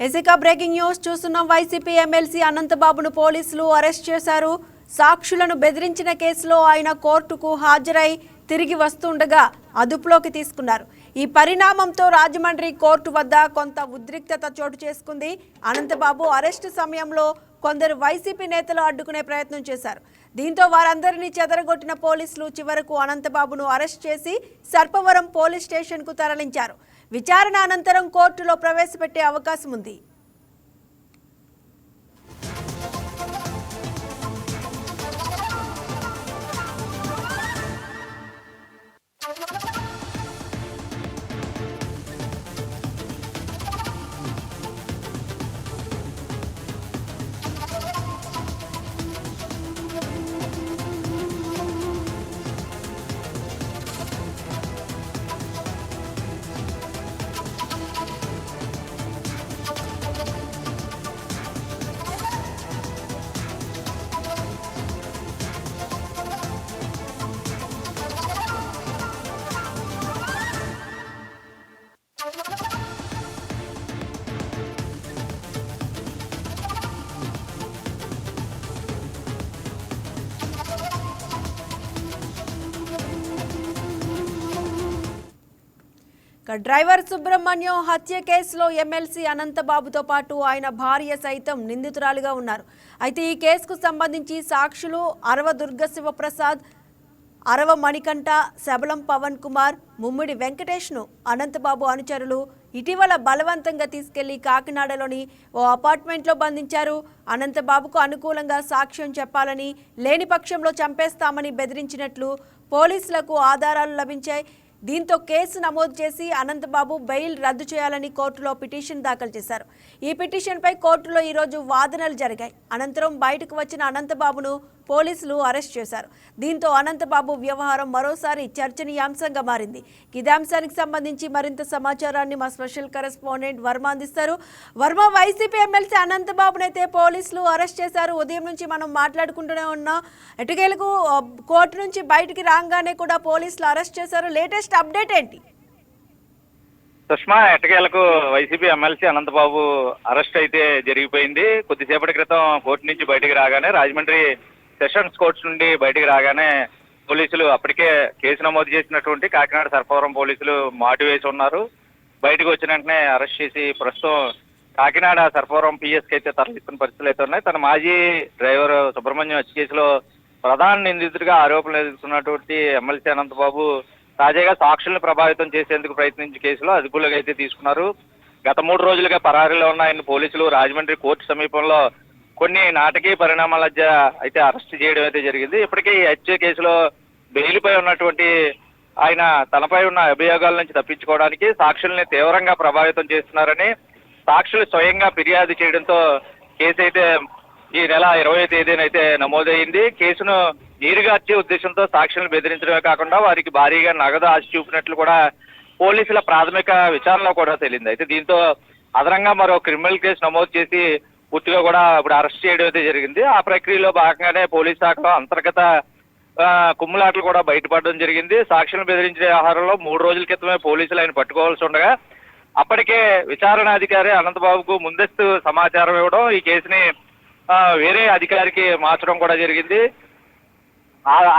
ఎసికా breaking news చూస్తున్నాం. YCP MLC అనంతబాబును పోలీసులు arrest చేశారు. సాక్షులను బెదిరించిన కేసులో ఆయన కోర్టుకు హాజరై తిరిగి వస్తుండగా అదుపులోకి తీసుకున్నారు. ఈ పరిణామంతో రాజమండ్రి కోర్టు వద్ద కొంత ఉద్రిక్తత చోటు చేసుకుంది. అనంతబాబు అరెస్టు సమయంలో కొందరు వైసీపీ నేతలు అడ్డుకునే ప్రయత్నం చేశారు. దీంతో వారందరినీ చెదరగొట్టిన పోలీసులు చివరకు అనంతబాబును అరెస్ట్ చేసి సర్పవరం పోలీస్ స్టేషన్కు తరలించారు. విచారణ అనంతరం కోర్టులో ప్రవేశపెట్టే అవకాశం ఉంది. డ్రైవర్ సుబ్రహ్మణ్యం హత్య కేసులో ఎమ్మెల్సీ అనంతబాబుతో పాటు ఆయన భార్య సైతం నిందితురాలుగా ఉన్నారు. అయితే ఈ కేసుకు సంబంధించి సాక్షులు అరవ దుర్గశివప్రసాద్, అరవ మణికంఠ, శబలం పవన్ కుమార్, ముమ్మిడి వెంకటేష్ను అనంతబాబు అనుచరులు ఇటీవల బలవంతంగా తీసుకెళ్లి కాకినాడలోని ఓ అపార్ట్మెంట్లో బంధించారు. అనంతబాబుకు అనుకూలంగా సాక్ష్యం చెప్పాలని, లేని పక్షంలో చంపేస్తామని బెదిరించినట్లు పోలీసులకు ఆధారాలు లభించాయి. దీంతో కేసు నమోదు చేసి అనంతబాబు బెయిల్ రద్దు చేయాలని కోర్టులో పిటిషన్ దాఖలు చేశారు. ఈ పిటిషన్పై కోర్టులో ఈరోజు వాదనలు జరిగాయి. అనంతరం బయటకు వచ్చిన అనంతబాబును పోలీసులు అరెస్ట్ చేశారు. దీంతో అనంతబాబు వ్యవహారం మరోసారి చర్చనీయాంశంగా మారింది. ఇదే అంశానికి సంబంధించి మరింత సమాచారాన్ని మా స్పెషల్ కరెస్పాండెంట్ వర్మ అందిస్తారు. వర్మ, వైసీపీ ఎమ్మెల్సీ అనంతబాబునైతే పోలీసులు అరెస్ట్ చేశారు. ఉదయం నుంచి మనం మాట్లాడుకుంటూనే ఉన్నాం. ఎటుకేలకు కోర్టు నుంచి బయటికి రాగానే కూడా పోలీసులు అరెస్ట్ చేశారు. లేటెస్ట్ అప్డేట్ ఏంటి? సుష్మా, ఎట్టకేలకు వైసీపీ ఎమ్మెల్సీ అనంతబాబు అరెస్ట్ అయితే జరిగిపోయింది. కొద్దిసేపటి క్రితం కోర్టు నుంచి బయటకు రాగానే, రాజమండ్రి సెషన్స్ కోర్ట్స్ నుండి బయటకు రాగానే పోలీసులు అప్పటికే కేసు నమోదు చేసినటువంటి కాకినాడ సర్పవరం పోలీసులు మాటు వేసి ఉన్నారు. బయటకు వచ్చిన వెంటనే అరెస్ట్ చేసి ప్రస్తుతం కాకినాడ సర్పవరం పిఎస్కి అయితే తరలిస్తున్న పరిస్థితులు అయితే ఉన్నాయి. తన మాజీ డ్రైవర్ సుబ్రహ్మణ్యం హత్య కేసులో ప్రధాన నిందితుడిగా ఆరోపణలు ఎదుర్కొన్నటువంటి ఎమ్మెల్సీ అనంతబాబు తాజాగా సాక్షులను ప్రభావితం చేసేందుకు ప్రయత్నించే కేసులో అదుపులోకి అయితే తీసుకున్నారు. గత 3 రోజులుగా పరారీలో ఉన్న ఆయన పోలీసులు రాజమండ్రి కోర్టు సమీపంలో కొన్ని నాటకీయ పరిణామాల మధ్య అయితే అరెస్ట్ చేయడం అయితే జరిగింది. ఇప్పటికే ఈ హత్య కేసులో బెయిల్పై ఉన్నటువంటి ఆయన తనపై ఉన్న అభియోగాల నుంచి తప్పించుకోవడానికి సాక్షుల్ని తీవ్రంగా ప్రభావితం చేస్తున్నారని సాక్షులు స్వయంగా ఫిర్యాదు చేయడంతో కేసు అయితే ఈ నెల 20వ తేదీన అయితే నమోదైంది. కేసును నీరుగార్చే ఉద్దేశంతో సాక్షులను బెదిరించడమే కాకుండా వారికి భారీగా నగదు ఆశ చూపినట్లు కూడా పోలీసుల ప్రాథమిక విచారణలో కూడా తేలింది. అయితే దీంతో అదనంగా మరో క్రిమినల్ కేసు నమోదు చేసి పూర్తిగా కూడా ఇప్పుడు అరెస్ట్ చేయడం అయితే జరిగింది. ఆ ప్రక్రియలో భాగంగానే పోలీస్ శాఖలో అంతర్గత కుమ్ములాటలు కూడా బయటపడడం జరిగింది. సాక్షులను బెదిరించే వ్యవహారంలో 3 రోజుల క్రితమే పోలీసులు ఆయన పట్టుకోవాల్సి ఉండగా అప్పటికే విచారణాధికారి అనంతబాబుకు ముందస్తు సమాచారం ఇవ్వడం, ఈ కేసుని వేరే అధికారికి మార్చడం కూడా జరిగింది.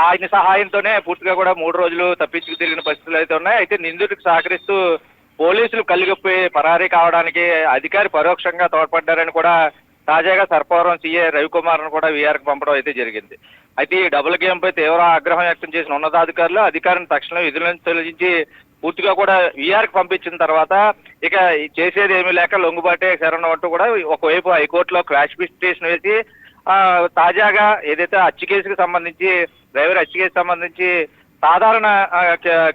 ఆయన సహాయంతోనే పూర్తిగా కూడా 3 రోజులు తప్పించుకు తిరిగిన పరిస్థితులు అయితే ఉన్నాయి. అయితే నిందితుడికి సహకరిస్తూ పోలీసులు కళ్ళుగప్పి పరారీ కావడానికి అధికారి పరోక్షంగా తోడ్పడ్డారని కూడా తాజాగా సర్పవరం సీఏ రవికుమార్ను కూడా వీఆర్కి పంపడం అయితే జరిగింది. అయితే ఈ డబుల్ గేమ్ పై తీవ్ర ఆగ్రహం వ్యక్తం చేసిన ఉన్నతాధికారులు అధికారిని తక్షణం విధుల నుంచి తొలగించి పూర్తిగా కూడా వీఆర్కి పంపించిన తర్వాత ఇక చేసేది ఏమీ లేక లొంగుబాటే శరణం అంటూ కూడా ఒకవైపు హైకోర్టులో క్వాష్ పిటిషన్ వేసి తాజాగా ఏదైతే హత్య కేసుకు సంబంధించి డ్రైవర్ హత్య కేసు సంబంధించి సాధారణ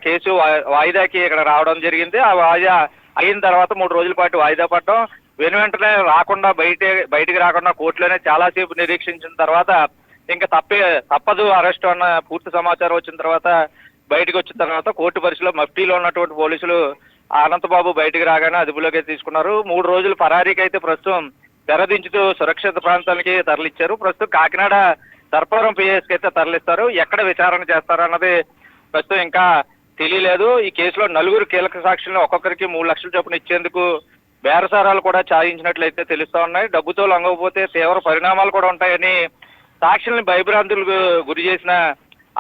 కేసు వాయిదాకి ఇక్కడ రావడం జరిగింది. ఆ వాయిదా అయిన తర్వాత 3 రోజుల పాటు వాయిదా పడడం, వెంటనే రాకుండా బయటికి రాకుండా కోర్టులోనే చాలాసేపు నిరీక్షించిన తర్వాత ఇంకా తప్పదు అరెస్ట్ అన్న పూర్తి సమాచారం వచ్చిన తర్వాత బయటకు వచ్చిన తర్వాత కోర్టు పరిధిలో మఫ్టీలో ఉన్నటువంటి పోలీసులు అనంతబాబు బయటకు రాగానే అదుపులోకి తీసుకున్నారు. 3 రోజులు పరారీకి అయితే ప్రస్తుతం తెరదించుతూ సురక్షిత ప్రాంతానికి తరలిచ్చారు. ప్రస్తుతం కాకినాడ సర్పవరం పిఎస్కి అయితే తరలిస్తారు. ఎక్కడ విచారణ చేస్తారన్నది ప్రస్తుతం ఇంకా తెలియలేదు. ఈ కేసులో 4 కీలక సాక్షులను ఒక్కొక్కరికి 3 లక్షల చొప్పున ఇచ్చేందుకు బేరసారాలు కూడా చాయించినట్లయితే తెలుస్తా ఉన్నాయి. డబ్బుతో లొంగకపోతే తీవ్ర పరిణామాలు కూడా ఉంటాయని సాక్షుల్ని భయభ్రాంతులకు గురి చేసిన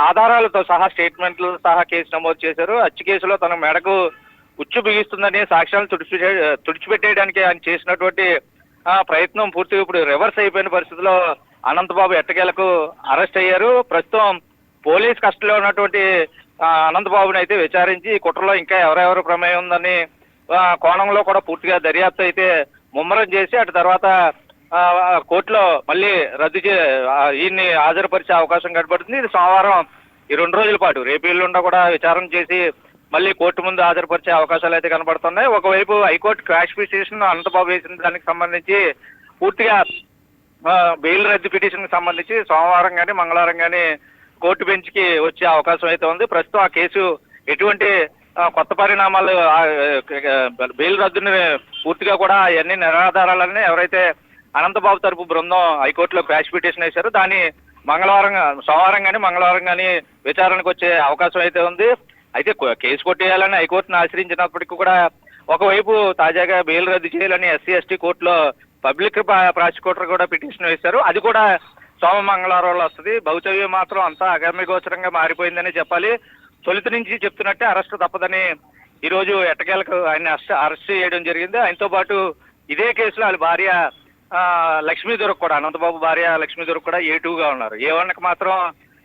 ఆధారాలతో సహా స్టేట్మెంట్లు సహా కేసు నమోదు చేశారు. హత్య కేసులో తన మెడకు ఉచ్చు బిగిస్తుందని సాక్ష్యాలను తుడిచిపెట్టేయడానికి ఆయన చేసినటువంటి ప్రయత్నం పూర్తిగా ఇప్పుడు రివర్స్ అయిపోయిన పరిస్థితిలో అనంతబాబు ఎట్టకేలకు అరెస్ట్ అయ్యారు. ప్రస్తుతం పోలీస్ కస్టడీలో ఉన్నటువంటి అనంతబాబుని అయితే విచారించి ఈ కుట్రలో ఇంకా ఎవరెవరు ప్రమేయం ఉందని కోణంలో కూడా పూర్తిగా దర్యాప్తు అయితే ముమ్మరం చేసి అటు తర్వాత కోర్టులో మళ్ళీ ఈయన్ని హాజరుపరిచే అవకాశం కనబడుతుంది. ఇది సోమవారం ఈ 2 రోజుల పాటు రేపు ఎల్లుండా కూడా విచారణ చేసి మళ్ళీ కోర్టు ముందు హాజరుపరిచే అవకాశాలు అయితే కనబడుతున్నాయి. ఒకవైపు హైకోర్టు క్రాష్ పిటిషన్ అనంతబాబు వేసిన దానికి సంబంధించి పూర్తిగా బెయిల్ రద్దు పిటిషన్ కి సంబంధించి సోమవారం కానీ మంగళవారం కానీ కోర్టు బెంచ్కి వచ్చే అవకాశం అయితే ఉంది. ప్రస్తుతం ఆ కేసు ఎటువంటి కొత్త పరిణామాలు బెయిల్ రద్దుని పూర్తిగా కూడా అన్ని నిరాధారాలన్నీ ఎవరైతే అనంతబాబు తరపు బృందం హైకోర్టులో క్రాష్ పిటిషన్ వేశారో దాన్ని సోమవారం కానీ మంగళవారం కానీ విచారణకు వచ్చే అవకాశం అయితే ఉంది. అయితే కేసు కొట్టేయాలని హైకోర్టును ఆశ్రయించినప్పటికీ కూడా ఒకవైపు తాజాగా బెయిల్ రద్దు చేయాలని SC/ST కోర్టులో పబ్లిక్ ప్రాసిక్యూటర్ కూడా పిటిషన్ వేశారు. అది కూడా మంగళవారంలో వస్తుంది. భవితవ్యం మాత్రం అంతా అగమ్యగోచరంగా మారిపోయిందని చెప్పాలి. తొలుత నుంచి చెప్తున్నట్టే అరెస్టు తప్పదని ఈరోజు ఎట్టకేలకు ఆయన అరెస్ట్ చేయడం జరిగింది. ఆయనతో పాటు ఇదే కేసులో వాళ్ళ భార్య లక్ష్మీ దుర్గ కూడా, అనంతబాబు భార్య లక్ష్మీ దుర్గ కూడా A2గా ఉన్నారు. A1కి మాత్రం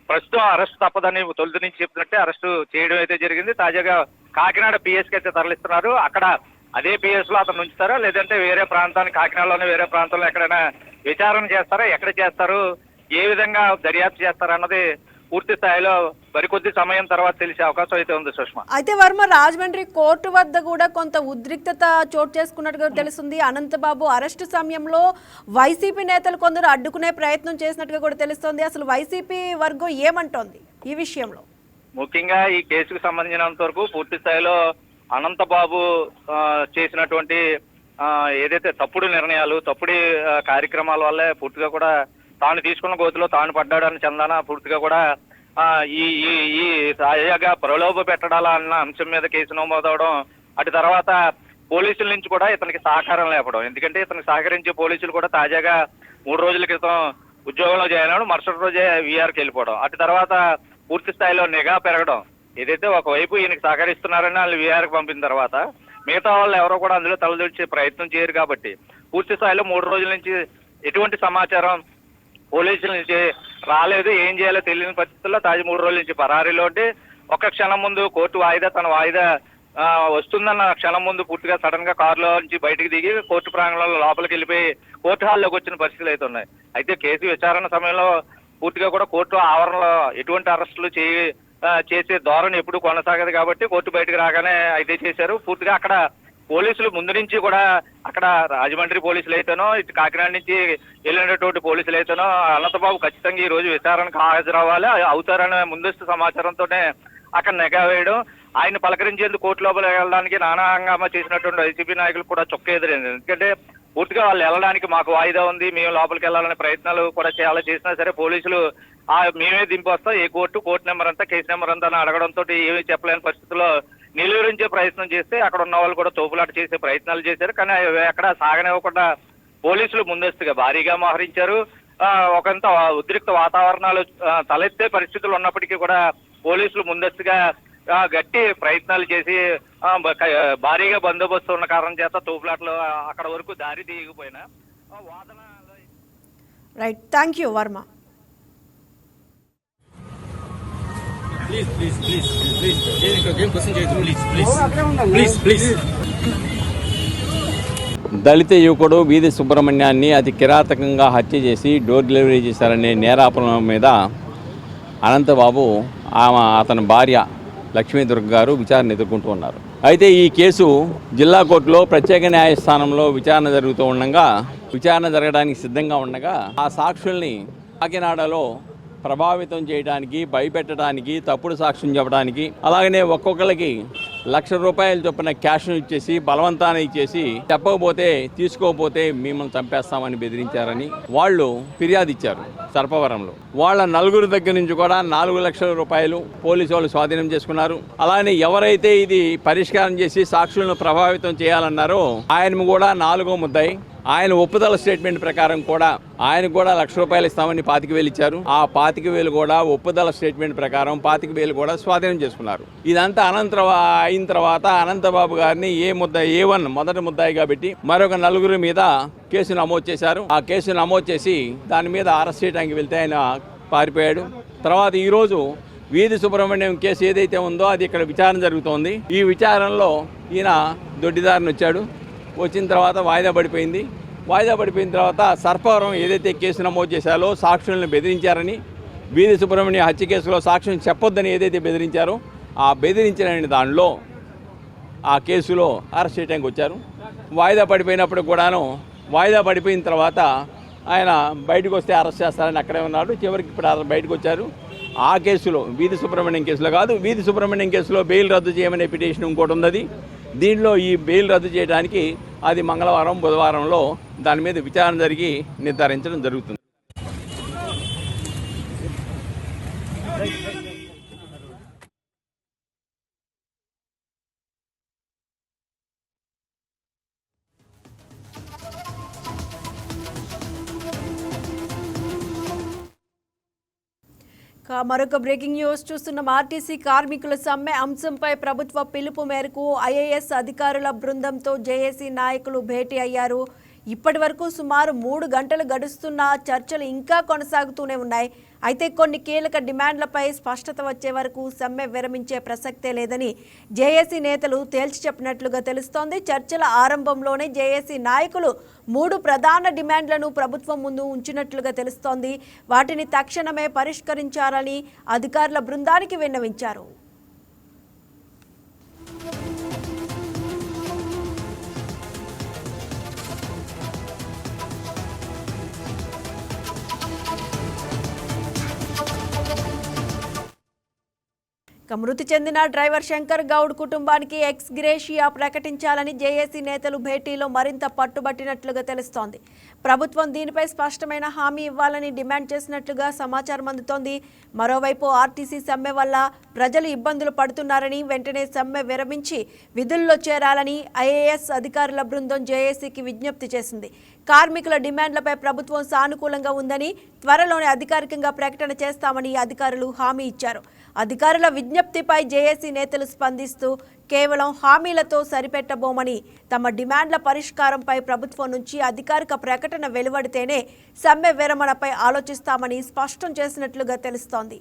ప్రస్తుతం అరెస్ట్ తప్పదని తొలుత నుంచి చెప్తున్నట్టే అరెస్టు చేయడం అయితే జరిగింది. తాజాగా కాకినాడ PS కి అయితే తరలిస్తున్నారు. అక్కడ అదే PS లో అతను ఉంచుతారా లేదంటే వేరే ప్రాంతానికి, కాకినాడలోనే వేరే ప్రాంతంలో ఎక్కడైనా విచారణ చేస్తారా, ఎక్కడ చేస్తారు, ఏ విధంగా దర్యాప్తు చేస్తారా అన్నది పూర్తి స్థాయిలో మరికొద్ది సమయం తర్వాత తెలిసే అవకాశం అయితే ఉంది సుష్మా. అయితే వర్మ, రాజమండ్రి కోర్టు వద్ద కూడా కొంత ఉద్రిక్తత చోటు చేసుకున్నట్టుగా తెలుస్తుంది. అనంతబాబు అరెస్టు సమయంలో వైసీపీ నేతలు కొందరు అడ్డుకునే ప్రయత్నం చేసినట్టుగా కూడా తెలుస్తుంది. అసలు వైసీపీ వర్గం ఏమంటోంది ఈ విషయంలో? ముఖ్యంగా ఈ కేసుకు సంబంధించినంత వరకు పూర్తి స్థాయిలో అనంతబాబు చేసినటువంటి ఏదైతే తప్పుడు నిర్ణయాలు, తప్పుడు కార్యక్రమాల వల్లే పూర్తిగా కూడా తాను తీసుకున్న గోతిలో తాను పడ్డాడని చందాన పూర్తిగా కూడా ఈ తాజాగా ప్రలోభ పెట్టడాల అన్న అంశం మీద కేసు నమోదవడం, అటు తర్వాత పోలీసుల నుంచి కూడా ఇతనికి సహకారం లేపడం. ఎందుకంటే ఇతనికి సహకరించే పోలీసులు కూడా తాజాగా 3 రోజుల క్రితం ఉద్యోగంలో జాయిన్ అవ్వడం, మరుసటి రోజే VRకి వెళ్ళిపోవడం, అటు తర్వాత పూర్తి స్థాయిలో నిఘా పెరగడం. ఏదైతే ఒకవైపు ఈయనకి సహకరిస్తున్నారని వాళ్ళు VRకి పంపిన తర్వాత మిగతా వాళ్ళు ఎవరో కూడా అందులో తలదూర్చే ప్రయత్నం చేయరు. కాబట్టి పూర్తి స్థాయిలో 3 రోజుల నుంచి ఎటువంటి సమాచారం పోలీసుల నుంచి రాలేదు. ఏం చేయాలో తెలియని పరిస్థితుల్లో 3 రోజుల నుంచి పరారీలో ఉంటే ఒక క్షణం ముందు కోర్టు తన వాయిదా వస్తుందన్న క్షణం ముందు పూర్తిగా సడన్ గా కారులో నుంచి బయటకు దిగి కోర్టు ప్రాంగణంలో లోపలికి వెళ్ళిపోయి కోర్టు హాల్లోకి వచ్చిన పరిస్థితులు అయితే ఉన్నాయి. అయితే కేసు విచారణ సమయంలో పూర్తిగా కూడా కోర్టు ఆవరణలో ఎటువంటి అరెస్టులు చేసే ధోరణి ఎప్పుడు కొనసాగదు. కాబట్టి కోర్టు బయటకు రాగానే అయితే చేశారు. పూర్తిగా అక్కడ పోలీసులు ముందు నుంచి కూడా అక్కడ రాజమండ్రి పోలీసులు అయితేనో, ఇటు కాకినాడ నుంచి వెళ్ళినటువంటి పోలీసులు అయితేనో అనంతబాబు ఖచ్చితంగా ఈ రోజు విచారణకు హాజరవ్వాలి అవుతారనే ముందస్తు సమాచారంతోనే అక్కడ నిఘా వేయడం, ఆయన పలకరించేందుకు కోర్టు లోపల వెళ్ళడానికి నానా హంగామా చేసినటువంటి వైసీపీ నాయకులు కూడా చొక్క ఎదురైంది. ఎందుకంటే పూర్తిగా వాళ్ళు వెళ్ళడానికి మాకు వాయిదా ఉంది, మేము లోపలికి వెళ్ళాలనే ప్రయత్నాలు కూడా చాలా చేసినా సరే పోలీసులు మేమే దింపొస్తాం, ఏ కోర్టు నెంబర్ అంతా, కేసు నెంబర్ అంతా అని అడగడంతో ఏమీ చెప్పలేని పరిస్థితుల్లో నిలువరించే ప్రయత్నం చేస్తే అక్కడ ఉన్న వాళ్ళు కూడా తోపులాట చేసే ప్రయత్నాలు చేశారు. కానీ అక్కడ సాగనివ్వకుండా పోలీసులు ముందస్తుగా భారీగా మోహరించారు. ఒకంత ఉద్రిక్త వాతావరణాలు తలెత్తే పరిస్థితులు ఉన్నప్పటికీ కూడా పోలీసులు ముందస్తుగా గట్టి ప్రయత్నాలు చేసి భారీగా బందోబస్తు ఉన్న కారణం చేత తోపులాటలు అక్కడ వరకు దారి తీయకపోయినా వాదన. Right, thank you Varma. దళిత యువకుడు వీధి సుబ్రహ్మణ్యాన్ని అతి కిరాతకంగా హత్య చేసి డోర్ డెలివరీ చేశారనే నేరాపణం మీద అనంతబాబు అతని భార్య లక్ష్మీదుర్గ గారు విచారణ ఎదుర్కొంటూ ఉన్నారు. అయితే ఈ కేసు జిల్లా కోర్టులో ప్రత్యేక న్యాయస్థానంలో విచారణ జరుగుతూ ఉండగా, విచారణ జరగడానికి సిద్ధంగా ఉండగా ఆ సాక్షుల్ని కాకినాడలో ప్రభావితం చేయడానికి, భయపెట్టడానికి, తప్పుడు సాక్ష్యం చెప్పడానికి, అలాగనే ఒక్కొక్కరికి ₹1,00,000 చొప్పున క్యాష్ను ఇచ్చేసి బలవంతాన ఇచ్చేసి చెప్పకపోతే తీసుకోకపోతే మిమ్మల్ని చంపేస్తామని బెదిరించారని వాళ్ళు ఫిర్యాదు ఇచ్చారు సర్పవరంలో. వాళ్ళ నలుగురు దగ్గర నుంచి కూడా ₹4,00,000 పోలీసు వాళ్ళు స్వాధీనం చేసుకున్నారు. అలానే ఎవరైతే ఇది పరిష్కారం చేసి సాక్షులను ప్రభావితం చేయాలన్నారో ఆయన కూడా 4వ ముద్దాయి. ఆయన ఒప్పుదల స్టేట్మెంట్ ప్రకారం కూడా ఆయనకు కూడా ₹1,00,000 ఇస్తామని 25,000 ఇచ్చారు. ఆ 25,000 కూడా ఒప్పుదల స్టేట్మెంట్ ప్రకారం 25,000 కూడా స్వాధీనం చేసుకున్నారు. ఇదంతా అయిన తర్వాత అనంతబాబు గారిని A1 మొదటి ముద్దాయిగా పెట్టి మరొక 4 మీద కేసు నమోదు చేశారు. ఆ కేసు నమోదు చేసి దాని మీద అరెస్ట్ చేయడానికి వెళ్తే ఆయన పారిపోయాడు. తర్వాత ఈరోజు వీధి సుబ్రహ్మణ్యం కేసు ఏదైతే ఉందో అది ఇక్కడ విచారణ జరుగుతోంది. ఈ విచారణలో ఈయన దొడ్డిదారిని వచ్చాడు. వచ్చిన తర్వాత వాయిదా పడిపోయింది. వాయిదా పడిపోయిన తర్వాత సర్పవరం ఏదైతే కేసు నమోదు చేశారో సాక్షులను బెదిరించారని, వీధి సుబ్రహ్మణ్యం హత్య కేసులో సాక్ష్యం చెప్పొద్దని ఏదైతే బెదిరించారో ఆ బెదిరించిన దానిలో ఆ కేసులో అరెస్ట్ చేయడానికి వచ్చారు. వాయిదా పడిపోయినప్పుడు కూడాను వాయిదా పడిపోయిన తర్వాత ఆయన బయటకు వస్తే అరెస్ట్ చేస్తారని అక్కడే ఉన్నాడు. చివరికి ఇప్పుడు బయటకు వచ్చారు. ఆ కేసులో వీధి సుబ్రహ్మణ్యం కేసులో కాదు, వీధి సుబ్రహ్మణ్యం కేసులో బెయిల్ రద్దు చేయమనే పిటిషన్ ఇంకోటి ఉన్నది. దీనిలో ఈ బెయిల్ రద్దు చేయడానికి అది మంగళవారం బుధవారంలో దాని మీద విచారణ జరిగి నిర్ధారించడం జరుగుతుంది. మరొక బ్రేకింగ్ న్యూస్ చూస్తున్న ఆర్టీసీ కార్మికుల సమ్మె అంశంపై ప్రభుత్వ పిలుపు మేరకు ఐఏఎస్ అధికారుల బృందంతో జేఏసీ నాయకులు భేటీ అయ్యారు. ఇప్పటి వరకు సుమారు 3 గంటలు గడుస్తున్న చర్చలు ఇంకా కొనసాగుతూనే ఉన్నాయి. అయితే కొన్ని కీలక డిమాండ్లపై స్పష్టత వచ్చే వరకు సమ్మె విరమించే ప్రసక్తే లేదని జేఏసీ నేతలు తేల్చి చెప్పినట్లుగా తెలుస్తోంది. చర్చల ఆరంభంలోనే జేఏసీ నాయకులు 3 ప్రధాన డిమాండ్లను ప్రభుత్వం ముందు ఉంచినట్లుగా తెలుస్తోంది. వాటిని తక్షణమే పరిష్కరించాలని అధికారుల బృందానికి విన్నవించారు. మృతి చెందిన డ్రైవర్ శంకర్ గౌడ్ కుటుంబానికి ఎక్స్ గ్రేషియా ప్రకటించాలని జేఏసీ నేతలు భేటీలో మరింత పట్టుబట్టినట్లుగా తెలుస్తోంది. ప్రభుత్వం దీనిపై స్పష్టమైన హామీ ఇవ్వాలని డిమాండ్ చేసినట్లుగా సమాచారం అందుతోంది. మరోవైపు ఆర్టీసీ సమ్మె వల్ల ప్రజలు ఇబ్బందులు పడుతున్నారని, వెంటనే సమ్మె విరమించి విధుల్లో చేరాలని ఐఏఎస్ అధికారుల బృందం జేఏసీకి విజ్ఞప్తి చేసింది. కార్మికుల డిమాండ్లపై ప్రభుత్వం సానుకూలంగా ఉందని, త్వరలోనే అధికారికంగా ప్రకటన చేస్తామని అధికారులు హామీ ఇచ్చారు. అధికారుల విజ్ఞప్తిపై జేఏసీ నేతలు స్పందిస్తూ కేవలం హామీలతో సరిపెట్టబోమని, తమ డిమాండ్ల పరిష్కారంపై ప్రభుత్వం నుంచి అధికారిక ప్రకటన వెలువడితేనే సమ్మె విరమణపై ఆలోచిస్తామని స్పష్టం చేసినట్లుగా తెలుస్తోంది.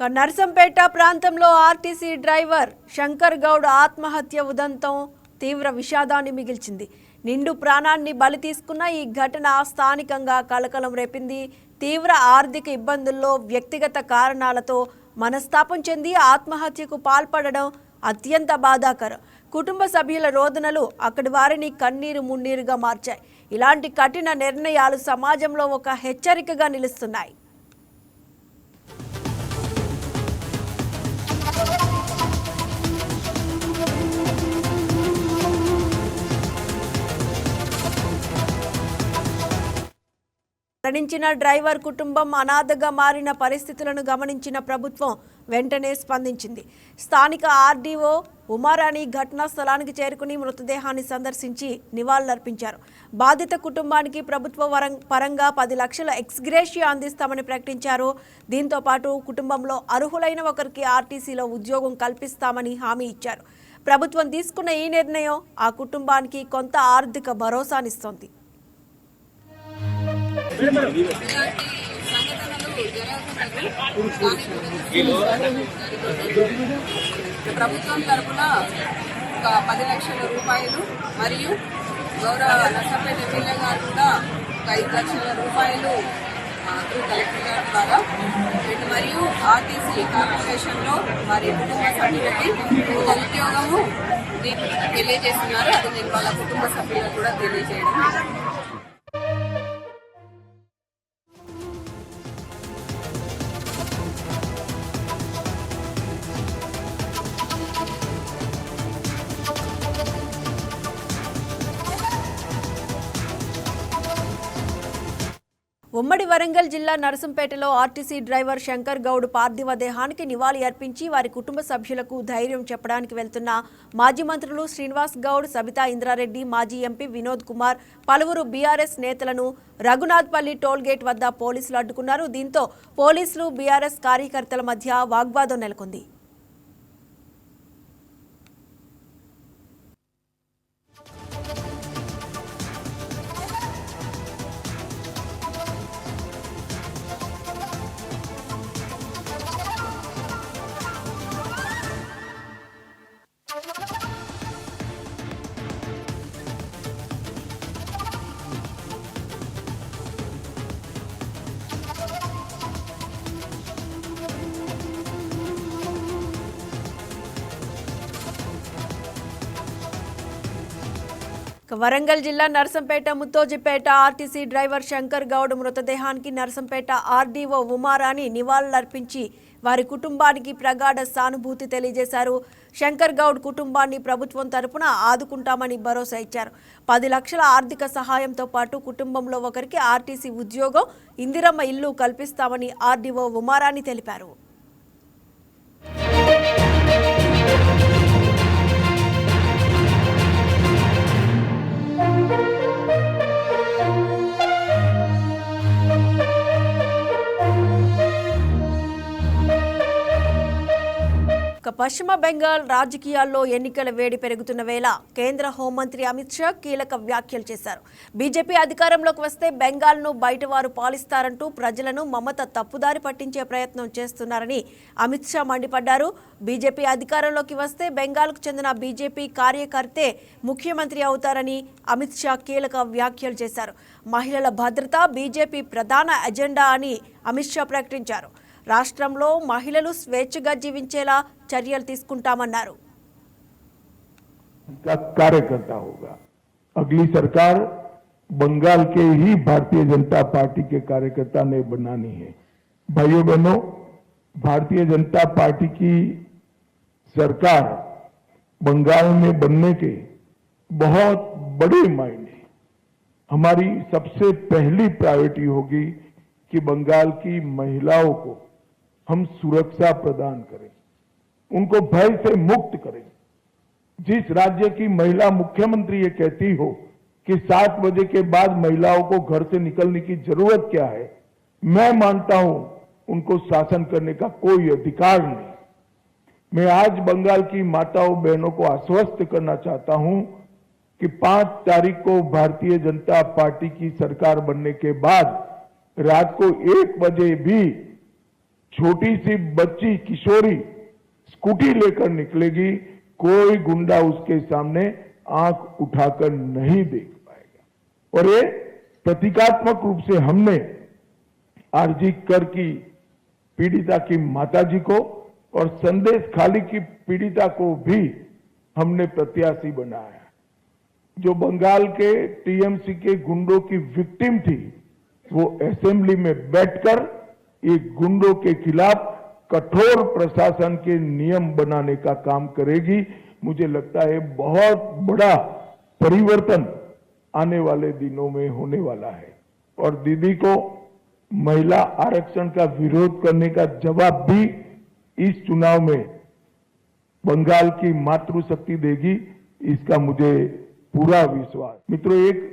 నర్సంపేట ప్రాంతంలో ఆర్టీసీ డ్రైవర్ శంకర్ గౌడ్ ఆత్మహత్య ఉదంతం తీవ్ర విషాదాన్ని మిగిల్చింది. నిండు ప్రాణాన్ని బలి తీసుకున్న ఈ ఘటన స్థానికంగా కలకలం రేపింది. తీవ్ర ఆర్థిక ఇబ్బందుల్లో వ్యక్తిగత కారణాలతో మనస్తాపం చెంది ఆత్మహత్యకు పాల్పడడం అత్యంత బాధాకరం. కుటుంబ సభ్యుల రోదనలు అక్కడి వారిని కన్నీరు మున్నీరుగా మార్చాయి. ఇలాంటి కఠిన నిర్ణయాలు సమాజంలో ఒక హెచ్చరికగా నిలుస్తున్నాయి. మరణించిన డ్రైవర్ కుటుంబం అనాథగా మారిన పరిస్థితులను గమనించిన ప్రభుత్వం వెంటనే స్పందించింది. స్థానిక ఆర్డీఓ ఉమారాణి ఘటనా స్థలానికి చేరుకుని మృతదేహాన్ని సందర్శించి నివాళులర్పించారు. బాధిత కుటుంబానికి ప్రభుత్వ పరంగా 10 లక్షల ఎక్స్గ్రేషియా అందిస్తామని ప్రకటించారు. దీంతో పాటు కుటుంబంలో అర్హులైన ఒకరికి ఆర్టీసీలో ఉద్యోగం కల్పిస్తామని హామీ ఇచ్చారు. ప్రభుత్వం తీసుకున్న ఈ నిర్ణయం ఆ కుటుంబానికి కొంత ఆర్థిక భరోసానిస్తోంది. ప్రభుత్వం తరఫున ఒక 10 లక్షల రూపాయలు మరియు గౌరవ నర్సంపేట ఎమ్మెల్యే గారు కూడా ఒక 5 లక్షల రూపాయలు కలెక్టర్ గారి ద్వారా మరియు ఆర్టీసీ కార్పొరేషన్లో వారి కుటుంబ సభ్యులకి ఒక ఉద్యోగము తెలియజేస్తున్నారు. అది నేను వాళ్ళ కుటుంబ సభ్యులకు కూడా తెలియజేయడం. ఉమ్మడి వరంగల్ జిల్లా నర్సంపేటలో ఆర్టీసీ డ్రైవర్ శంకర్ గౌడ్ పార్థివ దేహానికి నివాళి అర్పించి వారి కుటుంబ సభ్యులకు ధైర్యం చెప్పడానికి వెళ్తున్న మాజీ మంత్రులు శ్రీనివాస్ గౌడ్, సబితా ఇంద్రారెడ్డి, మాజీ ఎంపీ వినోద్ కుమార్, పలువురు బీఆర్ఎస్ నేతలను రఘునాథ్పల్లి టోల్గేట్ వద్ద పోలీసులు అడ్డుకున్నారు. దీంతో పోలీసులు బీఆర్ఎస్ కార్యకర్తల మధ్య వాగ్వాదం నెలకొంది. వరంగల్ జిల్లా నర్సంపేట ముత్తోజిపేట ఆర్టీసీ డ్రైవర్ శంకర్ గౌడ్ మృతదేహానికి నర్సంపేట ఆర్డీఓ ఉమారాణి నివాళులర్పించి వారి కుటుంబానికి ప్రగాఢ సానుభూతి తెలియజేశారు. శంకర్ గౌడ్ కుటుంబాన్ని ప్రభుత్వం తరపున ఆదుకుంటామని భరోసా ఇచ్చారు. 10 లక్షల ఆర్థిక సహాయంతో పాటు కుటుంబంలో ఒకరికి ఆర్టీసీ ఉద్యోగం, ఇందిరమ్మ ఇల్లు కల్పిస్తామని ఆర్డీఓ ఉమారాణి తెలిపారు. పశ్చిమ బెంగాల్ రాజకీయాల్లో ఎన్నికల వేడి పెరుగుతున్న వేళ కేంద్ర హోంమంత్రి అమిత్ షా కీలక వ్యాఖ్యలు చేశారు. బీజేపీ అధికారంలోకి వస్తే బెంగాల్ను బయటవారు పాలిస్తారంటూ ప్రజలను మమత తప్పుదారి పట్టించే ప్రయత్నం చేస్తున్నారని అమిత్ షా మండిపడ్డారు. బీజేపీ అధికారంలోకి వస్తే బెంగాల్కు చెందిన బీజేపీ కార్యకర్తే ముఖ్యమంత్రి అవుతారని అమిత్ షా కీలక వ్యాఖ్యలు చేశారు. మహిళల భద్రత బీజేపీ ప్రధాన ఎజెండా అని అమిత్ షా ప్రకటించారు. రాష్ట్రంలో మహిళలు స్వేచ్ఛగా జీవించేలా చర్యలు తీసుకుంటామన్నారు. कार्यकर्ता होगा। अगली सरकार बंगाल के ही भारतीय जनता पार्टी के कार्यकर्ता ने बनानी है। भाइयों बहनों, भारतीय जनता पार्टी की सरकार बंगाल में बनने के बहुत बड़े मायने, हमारी सबसे पहली प्रायोरिटी होगी कि बंगाल की महिलाओं को हम सुरक्षा प्रदान करें, उनको भय से मुक्त करें। जिस राज्य की महिला मुख्यमंत्री ये कहती हो कि 7 बजे के बाद महिलाओं को घर से निकलने की जरूरत क्या है, मैं मानता हूं उनको शासन करने का कोई अधिकार नहीं। मैं आज बंगाल की माताओं बहनों को आश्वस्त करना चाहता हूं कि 5 तारीख को भारतीय जनता पार्टी की सरकार बनने के बाद रात को 1 बजे भी छोटी सी बच्ची किशोरी स्कूटी लेकर निकलेगी, कोई गुंडा उसके सामने आंख उठाकर नहीं देख पाएगा। और ये प्रतीकात्मक रूप से हमने आरजी कर की पीड़िता की माताजी को और संदेश खाली की पीड़िता को भी हमने प्रत्याशी बनाया। जो बंगाल के टीएमसी के गुंडों की विक्टिम थी, वो असेंबली में बैठकर ये गुंडों के खिलाफ कठोर प्रशासन के नियम बनाने का काम करेगी। मुझे लगता है बहुत बड़ा परिवर्तन आने वाले दिनों में होने वाला है। और दीदी को महिला आरक्षण का विरोध करने का जवाब भी इस चुनाव में बंगाल की मातृशक्ति देगी, इसका मुझे पूरा विश्वास। मित्रों, एक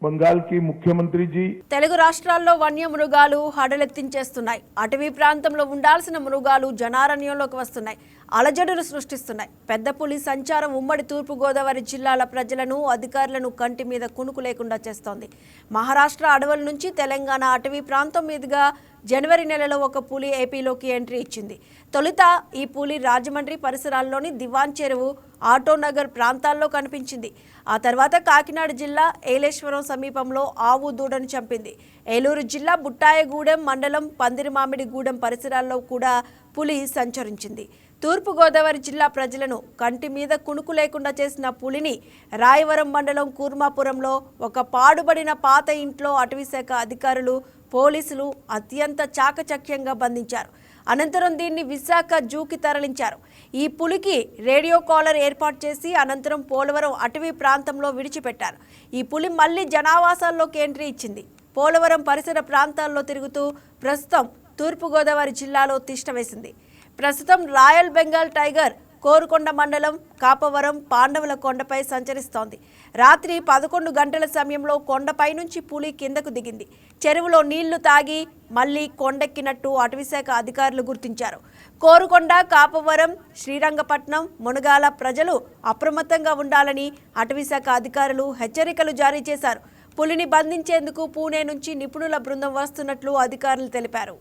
बंगाल की मुख्यमंत्री जी తెలుగు రాష్ట్రాల్లో వన్యమృగాలు హడలెత్తించేస్తున్నాయి. అటవీ ప్రాంతంలో ఉండాల్సిన మృగాలు జనారణ్యంలోకి వస్తున్నాయి, అలజడులు సృష్టిస్తున్నాయి. పెద్ద పులి సంచారం ఉమ్మడి తూర్పు గోదావరి జిల్లాల ప్రజలను, అధికారులను కంటి మీద కునుకు లేకుండా చేస్తోంది. మహారాష్ట్ర అడవుల నుంచి తెలంగాణ అటవీ ప్రాంతం మీదుగా జనవరి నెలలో ఒక పులి ఏపీలోకి ఎంట్రీ ఇచ్చింది. తొలుత ఈ పులి రాజమండ్రి పరిసరాల్లోని దివాన్ చెరువు, ఆటోనగర్ ప్రాంతాల్లో కనిపించింది. ఆ తర్వాత కాకినాడ జిల్లా ఏలేశ్వరం సమీపంలో ఆవు దూడను చంపింది. ఏలూరు జిల్లా బుట్టాయగూడెం మండలం పందిరిమామిడిగూడెం పరిసరాల్లో కూడా పులి సంచరించింది. తూర్పు గోదావరి జిల్లా ప్రజలను కంటి మీద కునుకు లేకుండా చేసిన పులిని రాయవరం మండలం కూర్మాపురంలో ఒక పాడుబడిన పాత ఇంట్లో అటవీశాఖ అధికారులు, పోలీసులు అత్యంత చాకచక్యంగా బంధించారు. అనంతరం దీన్ని విశాఖ జూకి తరలించారు. ఈ పులికి రేడియో కాలర్ ఏర్పాటు చేసి అనంతరం పోలవరం అటవీ ప్రాంతంలో విడిచిపెట్టారు. ఈ పులి మళ్లీ జనావాసాల్లోకి ఎంట్రీ ఇచ్చింది. పోలవరం పరిసర ప్రాంతాల్లో తిరుగుతూ ప్రస్తుతం తూర్పుగోదావరి జిల్లాలో తిష్టవేసింది. ప్రస్తుతం రాయల్ బెంగాల్ టైగర్ కోరుకొండ మండలం కాపవరం పాండవుల కొండపై సంచరిస్తోంది. రాత్రి 11 గంటల సమయంలో కొండపై నుంచి పులి కిందకు దిగింది. చెరువులో నీళ్లు తాగి మళ్లీ కొండెక్కినట్టు అటవీశాఖ అధికారులు గుర్తించారు. కోరుకొండ, కాపవరం, శ్రీరంగపట్నం, మునగాల ప్రజలు అప్రమత్తంగా ఉండాలని అటవీశాఖ అధికారులు హెచ్చరికలు జారీ చేశారు. పులిని బంధించేందుకు పూణే నుంచి నిపుణుల బృందం వస్తున్నట్లు అధికారులు తెలిపారు.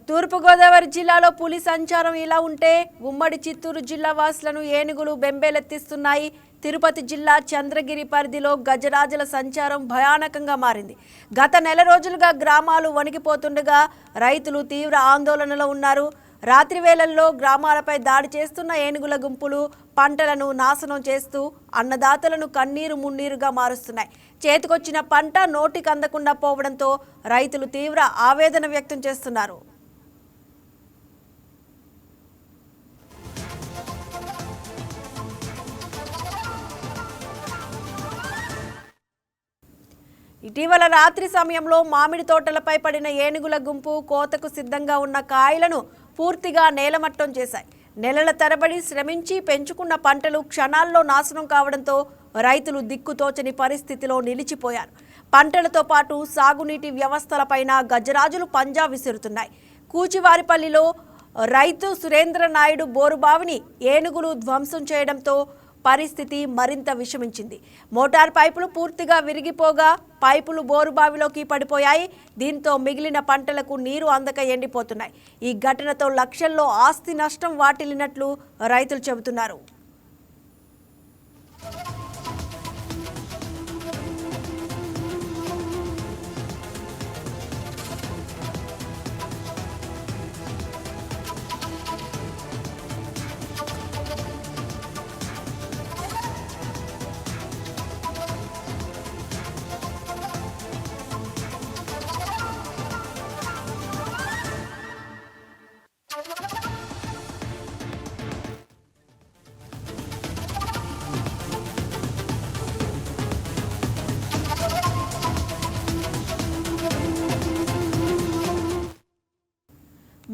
తూర్పుగోదావరి జిల్లాలో పులి సంచారం ఇలా ఉంటే ఉమ్మడి చిత్తూరు జిల్లా వాసులను ఏనుగులు బెంబేలెత్తిస్తున్నాయి. తిరుపతి జిల్లా చంద్రగిరి పరిధిలో గజరాజుల సంచారం భయానకంగా మారింది. గత నెల రోజులుగా గ్రామాలు వణికిపోతుండగా రైతులు తీవ్ర ఆందోళనలో ఉన్నారు. రాత్రి వేళల్లో గ్రామాలపై దాడి చేస్తున్న ఏనుగుల గుంపులు పంటలను నాశనం చేస్తూ అన్నదాతలను కన్నీరు మున్నీరుగా మారుస్తున్నాయి. చేతికొచ్చిన పంట నోటికి అందకుండా పోవడంతో రైతులు తీవ్ర ఆవేదన వ్యక్తం చేస్తున్నారు. ఇటీవల రాత్రి సమయంలో మామిడి తోటలపై పడిన ఏనుగుల గుంపు కోతకు సిద్ధంగా ఉన్న కాయలను పూర్తిగా నేలమట్టం చేశాయి. నెలల తరబడి శ్రమించి పెంచుకున్న పంటలు క్షణాల్లో నాశనం కావడంతో రైతులు దిక్కుతోచని పరిస్థితిలో నిలిచిపోయారు. పంటలతో పాటు సాగునీటి వ్యవస్థలపైన గజరాజులు పంజా విసురుతున్నాయి. కూచివారిపల్లిలో రైతు సురేంద్ర నాయుడు బోరుబావిని ఏనుగులు ధ్వంసం చేయడంతో పరిస్థితి మరింత విషమించింది. మోటార్ పైపులు పూర్తిగా విరిగిపోగా పైపులు బోరుబావిలోకి పడిపోయాయి. దీంతో మిగిలిన పంటలకు నీరు అందక ఎండిపోతున్నాయి. ఈ ఘటనతో లక్షల్లో ఆస్తి నష్టం వాటిల్లినట్లు రైతులు చెబుతున్నారు.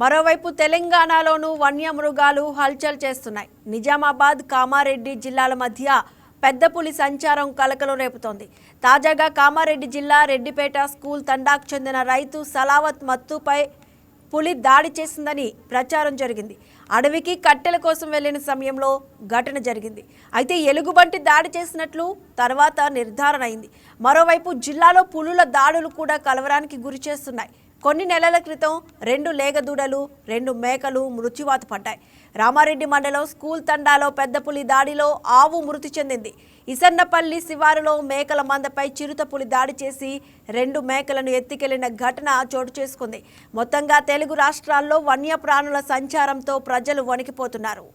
మరోవైపు తెలంగాణలోనూ వన్యమృగాలు హల్చల్ చేస్తున్నాయి. నిజామాబాద్, కామారెడ్డి జిల్లాల మధ్య పెద్ద పులి సంచారం కలకలం రేపుతోంది. తాజాగా కామారెడ్డి జిల్లా రెడ్డిపేట స్కూల్ తండాకు చెందిన రైతు సలావత్ మత్తుపై పులి దాడి చేసిందని ప్రచారం జరిగింది. అడవికి కట్టెల కోసం వెళ్లిన సమయంలో ఘటన జరిగింది. అయితే ఎలుగుబంటి దాడి చేసినట్లు తర్వాత నిర్ధారణ అయింది. మరోవైపు జిల్లాలో పులుల దాడులు కూడా కలవరానికి గురి చేస్తున్నాయి. కొన్ని నెలల క్రితం 2 లేగదూడలు 2 మేకలు మృత్యువాత పడ్డాయి. రామారెడ్డి మండలం స్కూల్ తండాలో పెద్ద పులి దాడిలో ఆవు మృతి చెందింది. ఇసన్నపల్లి శివారులో మేకల మందపై చిరుత పులి దాడి చేసి 2 మేకలను ఎత్తికెళ్లిన ఘటన చోటు చేసుకుంది. మొత్తంగా తెలుగు రాష్ట్రాల్లో వన్యప్రాణుల సంచారంతో ప్రజలు వణికిపోతున్నారు.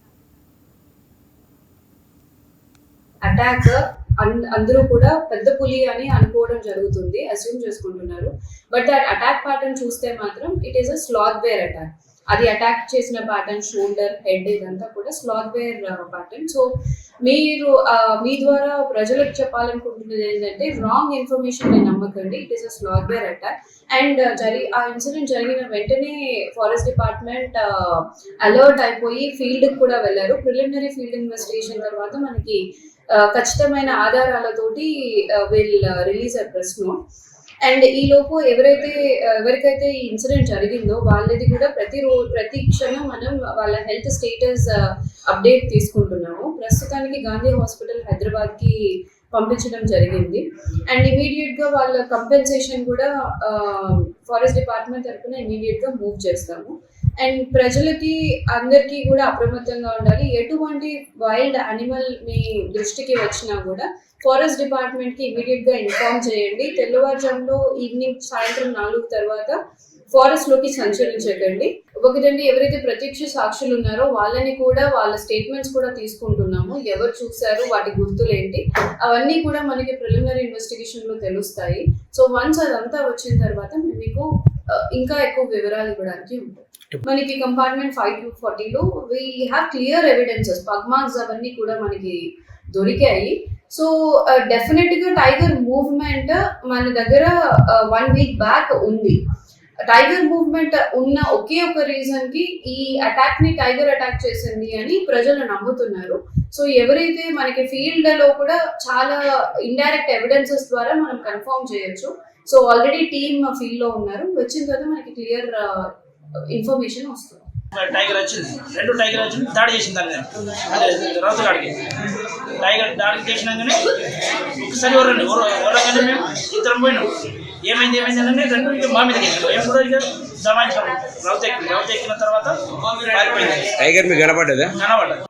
అటాక్ అందరూ కూడా పెద్ద పులి అని అనుకోవడం జరుగుతుంది, అస్యూమ్ చేసుకుంటున్నారు. బట్ ఆ అటాక్ ప్యాటర్న్ చూస్తే మాత్రం it is a sloth bear attack. అది అటాక్ చేసిన ప్యాటర్న్ షోల్డర్, హెడ్ ఇదంతా కూడా స్లాత్ బేర్ ప్యాటర్న్. సో మీరు మీ ద్వారా ప్రజలకు చెప్పాలనుకుంటున్నది ఏంటంటే రాంగ్ ఇన్ఫర్మేషన్ నమ్మకండి. It is a sloth bear attack. And ఆ ఇన్సిడెంట్ జరిగిన వెంటనే ఫారెస్ట్ డిపార్ట్మెంట్ అలర్ట్ అయిపోయి ఫీల్డ్కి కూడా వెళ్ళారు. ప్రిలిమినరీ ఫీల్డ్ ఇన్వెస్టిగేషన్ తర్వాత మనకి ఖచ్చితమైన ఆధారాలతోటి will release a press note. And ఈ లోపు ఎవరికైతే ఈ ఇన్సిడెంట్ జరిగిందో వాళ్ళది కూడా ప్రతి క్షణం మనం వాళ్ళ హెల్త్ స్టేటస్ అప్డేట్ తీసుకుంటున్నాము. ప్రస్తుతానికి గాంధీ హాస్పిటల్ హైదరాబాద్కి పంపించడం జరిగింది. అండ్ ఇమీడియట్గా వాళ్ళ కంపెన్సేషన్ కూడా ఫారెస్ట్ డిపార్ట్మెంట్ తరఫున ఇమీడియట్గా మూవ్ చేస్తాము. అండ్ ప్రజలకి అందరికీ కూడా అప్రమత్తంగా ఉండాలి. ఎటువంటి వైల్డ్ యానిమల్ మీ దృష్టికి వచ్చినా కూడా ఫారెస్ట్ డిపార్ట్మెంట్కి ఇమీడియట్గా ఇన్ఫార్మ్ చేయండి. తెల్లవారుజాములో సాయంత్రం 4 తర్వాత ఫారెస్ట్లోకి సంచరించకండి. ఒకటండి, ఎవరైతే ప్రత్యక్ష సాక్షులు ఉన్నారో వాళ్ళని కూడా వాళ్ళ స్టేట్మెంట్స్ కూడా తీసుకుంటున్నాము. ఎవరు చూశారు, వాటి గుర్తులేంటి, అవన్నీ కూడా మనకి ప్రిలిమినరీ ఇన్వెస్టిగేషన్లో తెలుస్తాయి. సో వన్స్ అదంతా వచ్చిన తర్వాత మీకు ఇంకా ఎక్కువ వివరాలు ఇవ్వడానికి ఉంటుంది. మనకి కంపార్ట్మెంట్ 5-40లో we have clear evidences, pug marks అవన్నీ కూడా మనకి దొరికాయి. సో డెఫినెట్ గా టైగర్ మూవ్మెంట్ మన దగ్గర 1 వీక్ బ్యాక్ ఉంది. టైగర్ మూవ్మెంట్ ఉన్న ఒకే ఒక రీజన్ కి ఈ అటాక్ ని టైగర్ అటాక్ చేసింది అని ప్రజలు నమ్ముతున్నారు. సో ఎవరైతే మనకి ఫీల్డ్ లో కూడా చాలా ఇండైరెక్ట్ ఎవిడెన్సెస్ ద్వారా మనం కన్ఫర్మ్ చేయొచ్చు. సో ఆల్రెడీ టీమ్ ఫీల్డ్ లో ఉన్నారు. వచ్చిన తర్వాత మనకి క్లియర్ ఇన్ఫర్మేషన్ వస్తుంది. టైగర్ వచ్చింది, 2 టైగర్ వచ్చింది, దాడి చేసింది దాని అదే రాజుగాడికి. టైగర్ దాడి చేసినాకనే ఒకసారి ఎవరంగానే మేము ఇద్దరం పోయినాం. ఏమైంది అంటే 2 మా మీదకి ఎక్కినాం. మేము కూడా ఇక జమాయించాము. రౌత్ ఎక్కిన తర్వాత పారిపోయింది. టైగర్ మీకు కనపడ్డదా? కనపడ్డది.